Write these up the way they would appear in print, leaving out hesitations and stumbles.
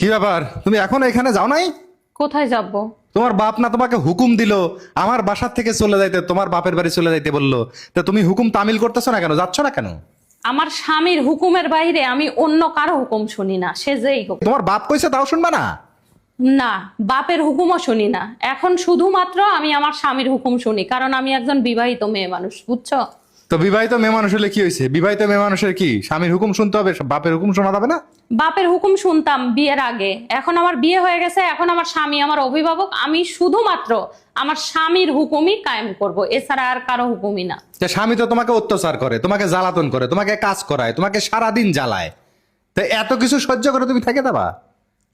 কি ব্যাপার, তুমি এখনো এখানে যাও নাই? কোথায় যাব? তোমার বাপ না তোমাকে হুকুম দিল আমার বাসার থেকে চলে যাইতে, তোমার বাপের বাড়ি চলে যাইতে বললো? তা তুমি হুকুম তামিল করতেছো না কেন, যাচ্ছ না কেন? আমার স্বামীর হুকুমের বাইরে আমি অন্য কারো হুকুম শুনি না, সে যেই হোক। তোমার বাপ কইছে তাও শুনবা না? না, বাপের হুকুমও শুনি না। এখন শুধুমাত্র আমি আমার স্বামীর হুকুম শুনি, কারণ আমি একজন বিবাহিত মেয়ে মানুষ, বুঝছো? তো বিবাহিত মেয়ে মানুষ হলে কি হয়েছে? বিবাহিত মেয়ে মানুষের কি স্বামীর হুকুম শুনতে হবে, বাপের হুকুম শোনা যাবে না? বাপের হুকুম শুনতাম বিয়ের আগে, এখন আমার বিয়ে হয়ে গেছে, এখন আমার স্বামী আমার অভিভাবক, আমি শুধুমাত্র আমার স্বামীর হুকুমই কায়েম করব, এছাড়া আর কারো হুকুমই না। যে স্বামী তো তোমাকে অত্যাচার করে, তোমাকে জ্বালাতন করে, তোমাকে কাজ করায়, তোমাকে সারাদিন জ্বালায়, তো এত কিছু সহ্য করে তুমি থেকে দেবা?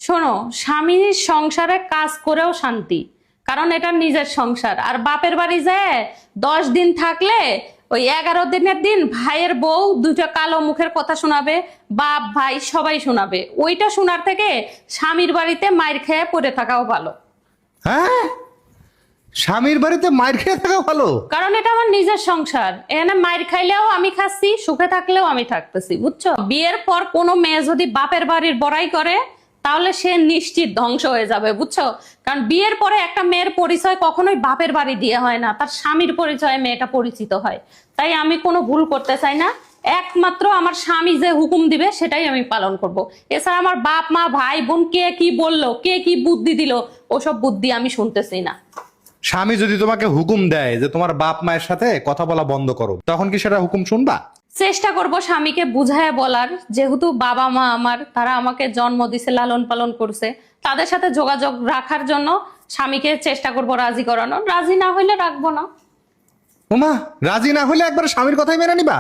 শোনো, স্বামীর সংসারে কাজ করেও শান্তি, কারণ এটা নিজের সংসার। আর বাপের বাড়ি যায় 10 দিন থাকলে ওই 11 দিনের দিন ভাইয়ের বউ দুইটা কালো মুখের কথা শোনাবে, বাপ ভাই সবাই শোনাবে। ওইটা শোনার থেকে স্বামীর বাড়িতে মাইর খেয়ে পড়ে থাকাও ভালো। হ্যাঁ, স্বামীর বাড়িতে মার খেয়ে থাকা ভালো? কারণ এটা আমার নিজের সংসার, এখানে মাইর খাইলেও আমি খাচ্ছি, সুখে থাকলেও আমি থাকতেছি, বুঝছো? বিয়ের পর কোনো মেয়ে যদি বাপের বাড়ির বড়াই করে তাহলে সে নিশ্চিত ধ্বংস হয়ে যাবে, বুঝছো? কারণ বিয়ের পরে একটা মেয়ের পরিচয় কখনোই বাপের বাড়ি দিয়ে হয় না, তার স্বামীর পরিচয়ে মেয়েটা পরিচিত হয়। তাই আমি কোনো ভুল করতে চাই না, একমাত্র আমার স্বামী যে হুকুম দিবে সেটাই আমি পালন করব। এছাড়া আমার বাপ মা ভাই বোন কে কি বললো, কে কি বুদ্ধি দিল, ওসব বুদ্ধি আমি শুনতেছি না। স্বামী যদি তোমাকে হুকুম দেয় যে তোমার বাপ মায়ের সাথে কথা বলা বন্ধ করো, তখন কি সেটা হুকুম শুনবা? চেষ্টা করব স্বামীকে বুঝায় বলার, যেহেতু বাবা মা আমার, তারা আমাকে জন্ম দিছে, লালন পালন করছে, তাদের সাথে যোগাযোগ রাখার জন্য স্বামীকে চেষ্টা করব রাজি করানোর। রাজি না হইলে রাখবো না। ওমা, রাজি না হলে একবার স্বামীর কথাই মেনে নিবা?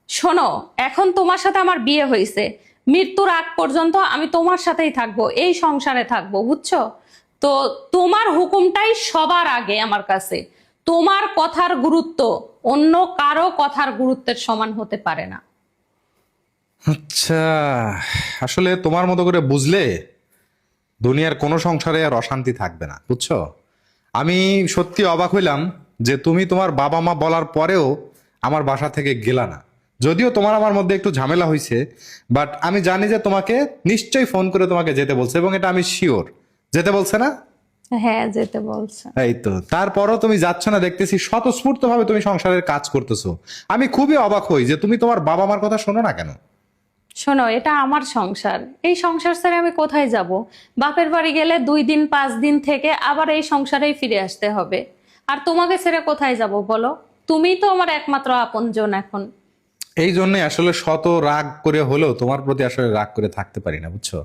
শোনো, এখন তোমার সাথে আমার বিয়ে হয়েছে, মৃত্যুর আগ পর্যন্ত আমি তোমার সাথেই থাকবো, এই সংসারে থাকবো, বুঝছো? তো তোমার হুকুমটাই সবার আগে আমার কাছে। তোমার কথার গুরুত্ব অন্য কারো কথার গুরুত্বের সমান হতে পারে না। আচ্ছা, আসলে তোমার মতো করে বুঝলে দুনিয়ার কোনো সংসারে আর অশান্তি থাকবে না, বুঝছো? আমি সত্যি অবাক হইলাম যে তুমি তোমার বাবা মা বলার পরেও আমার বাসা থেকে গেলা না। যদিও তোমার আমার মধ্যে একটু ঝামেলা হয়েছে, বাট আমি জানি যে তোমাকে নিশ্চয়ই ফোন করে তোমাকে যেতে বলছে, এবং এটা আমি শিওর যেতে বলছে না? হ্যাঁ, যেতে বলছে। এই তো, তারপরও তুমি যাচ্ছ না, দেখতেছি স্বতঃস্ফূর্ত ভাবে তুমি সংসারের কাজ করতেছো। আমি খুবই অবাক হই যে তুমি তোমার বাবা মার কথা শোনো না কেন? শোনো, এটা আমার সংসার, এই সংসার ছেড়ে আমি কোথায় যাব? বাপের বাড়ি গেলে 2 দিন 5 দিন থেকে আবার এই সংসারেই ফিরে আসতে হবে। আর তোমাকে ছেড়ে কোথায় যাব বলো? তুমিই তো আমার একমাত্র আপনজন এখন। এই জন্যই আসলে শত রাগ করে হলেও তোমার প্রতি আসলে রাগ করে থাকতে পারি না, বুঝছো?